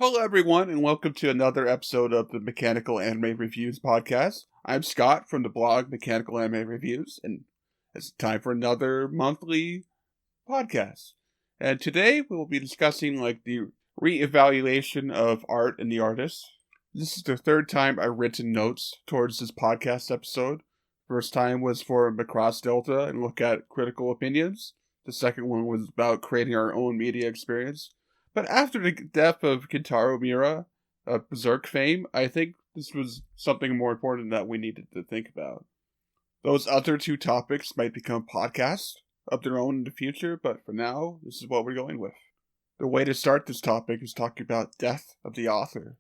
Hello, everyone, and welcome to another episode of the Mechanical Anime Reviews podcast. I'm Scott from the blog Mechanical Anime Reviews, and it's time for another monthly podcast. And today we will be discussing the reevaluation of art and the artist. This is the third time I've written notes towards this podcast episode. First time was for Macross Delta and look at critical opinions. The second one was about creating our own media experience. But after the death of Kentaro Muira of Berserk fame, I think this was something more important that we needed to think about. Those other two topics might become podcasts of their own in the future, but for now, this is what we're going with. The way to start this topic is talking about death of the author.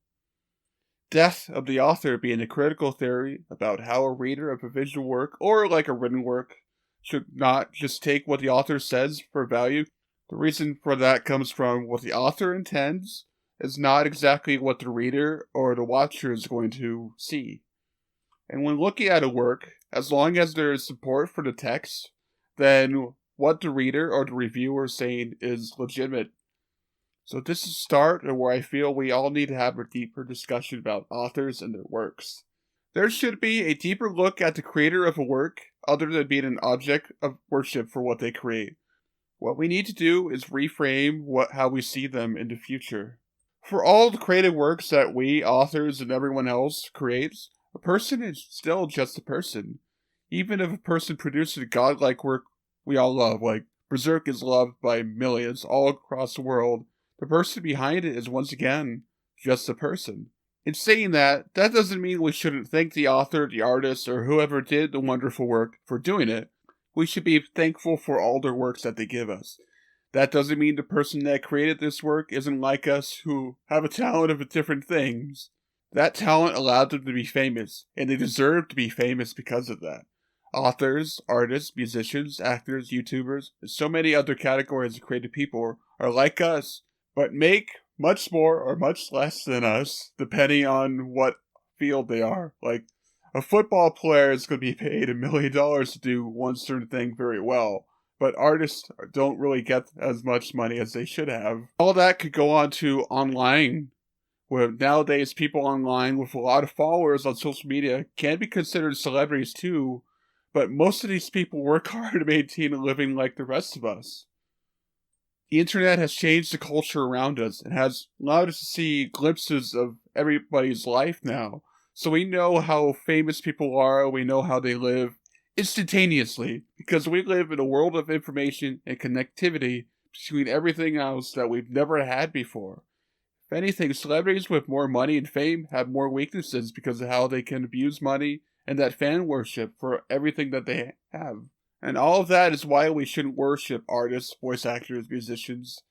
Death of the author being a critical theory about how a reader of a visual work, or like a written work, should not just take what the author says for value. The reason for that comes from what the author intends is not exactly what the reader or the watcher is going to see. And when looking at a work, as long as there is support for the text, then what the reader or the reviewer is saying is legitimate. So this is the start of where I feel we all need to have a deeper discussion about authors and their works. There should be a deeper look at the creator of a work other than being an object of worship for what they create. What we need to do is reframe how we see them in the future. For all the creative works that we, authors, and everyone else creates, a person is still just a person. Even if a person produces a godlike work we all love, like Berserk is loved by millions all across the world, the person behind it is once again just a person. In saying that doesn't mean we shouldn't thank the author, the artist, or whoever did the wonderful work for doing it. We should be thankful for all their works that they give us. That doesn't mean the person that created this work isn't like us who have a talent of different things. That talent allowed them to be famous, and they deserve to be famous because of that. Authors, artists, musicians, actors, YouTubers, and so many other categories of creative people are like us, but make much more or much less than us, depending on what field they are. Like, a football player is going to be paid $1 million to do one certain thing very well, but artists don't really get as much money as they should have. All that could go on to online, where nowadays people online with a lot of followers on social media can be considered celebrities too, but most of these people work hard to maintain a living like the rest of us. The internet has changed the culture around us and has allowed us to see glimpses of everybody's life now. So we know how famous people are, we know how they live, instantaneously, because we live in a world of information and connectivity between everything else that we've never had before. If anything, celebrities with more money and fame have more weaknesses because of how they can abuse money and that fan worship for everything that they have. And all of that is why we shouldn't worship artists, voice actors, musicians,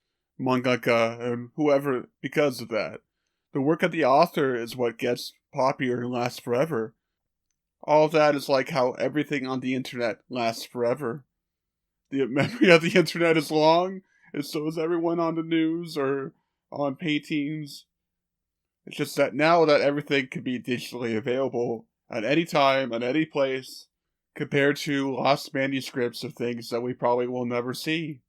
mangaka, and whoever because of that. The work of the author is what gets popular and lasts forever. All of that is like how everything on the internet lasts forever. The memory of the internet is long, and so is everyone on the news or on paintings. It's just that now that everything can be digitally available at any time, at any place, compared to lost manuscripts of things that we probably will never see.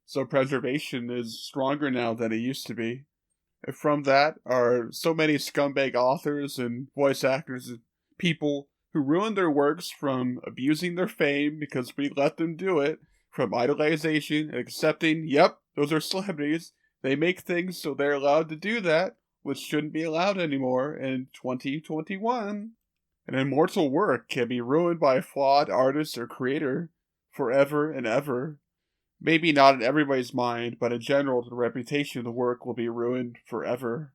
So preservation is stronger now than it used to be. And from that are so many scumbag authors and voice actors and people who ruin their works from abusing their fame because we let them do it, from idolization and accepting, yep, those are celebrities. They make things so they're allowed to do that, which shouldn't be allowed anymore in 2021. An immortal work can be ruined by a flawed artist or creator forever and ever. Maybe not in everybody's mind, but in general, the reputation of the work will be ruined forever.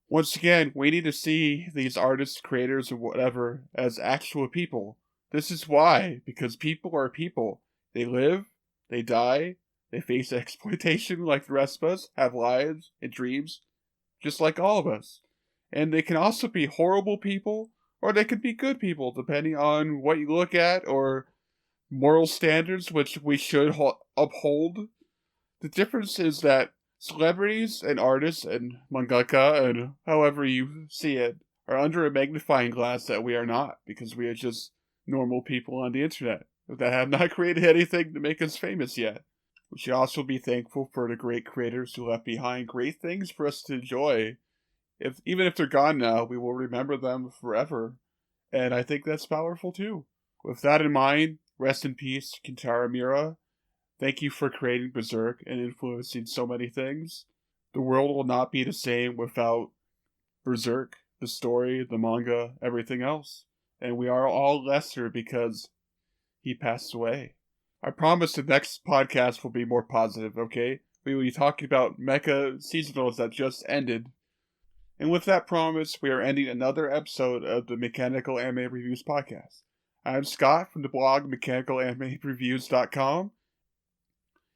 Once again, we need to see these artists, creators, or whatever as actual people. This is why, because people are people. They live, they die, they face exploitation like the rest of us, have lives and dreams, just like all of us. And they can also be horrible people, or they could be good people, depending on what you look at, or moral standards which we should uphold. The difference is that celebrities and artists and mangaka and however you see it are under a magnifying glass that we are not, because we are just normal people on the internet that have not created anything to make us famous yet. We should also be thankful for the great creators who left behind great things for us to enjoy. Even if they're gone now, we will remember them forever. And I think that's powerful too. With that in mind, rest in peace, Kentaro Muira. Thank you for creating Berserk and influencing so many things. The world will not be the same without Berserk, the story, the manga, everything else. And we are all lesser because he passed away. I promise the next podcast will be more positive, okay? We will be talking about mecha seasonals that just ended. And with that promise, we are ending another episode of the Mechanical Anime Reviews podcast. I'm Scott from the blog mechanicalanime.reviews.com.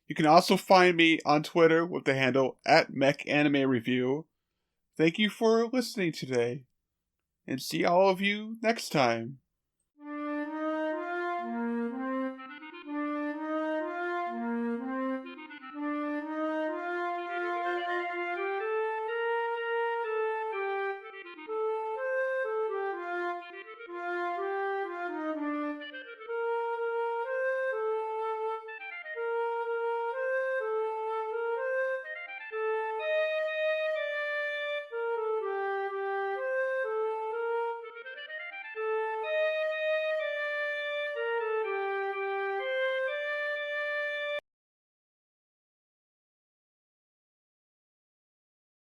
You can also find me on Twitter with the handle @MechAnimeReview. Thank you for listening today, and see all of you next time.